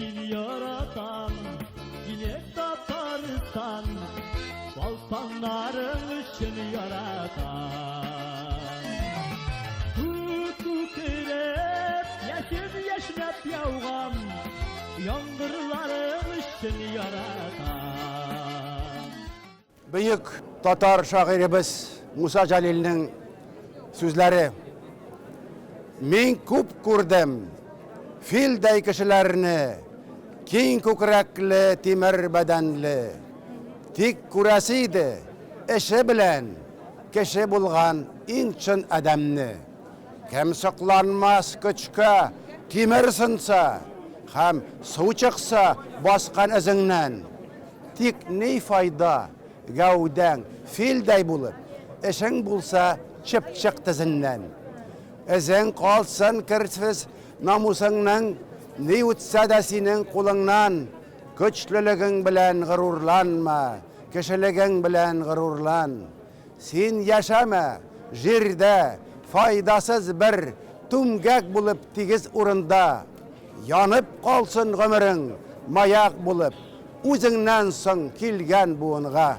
Seni yaratan yine tatarsan, baltanların için yaratan. Tutuk erep yeşil yeşnep yağan, yağmurların için yaratan. Büyük Tatar şairimiz Musa Jalil'nin sözleri: "Men köp gördüm filday kişilerini, keng ko'krakli temir badanli, tik kurasiydi ishi bilan kishi bo'lgan eng chin adamni. Kim saqlanmas kuchga temir sinsa, ham suv chiqsa bosgan izingdan, tik ne foyda gavdang filday bo'lib, ishing bo'lsa chipchiq tizindan. Izing qolsin kirsiz namusingning, ne o'tsa da sening qo'lingdan, kuchliliging bilan g'ururlanma, kishiliging bilan g'ururlan. Sen yashama yerda foydasiz bir tumgak bo'lib tegiz o'rinda, yonib qolsin g'umring mayoq bo'lib o'zingdan so'ng kelgan buvinga.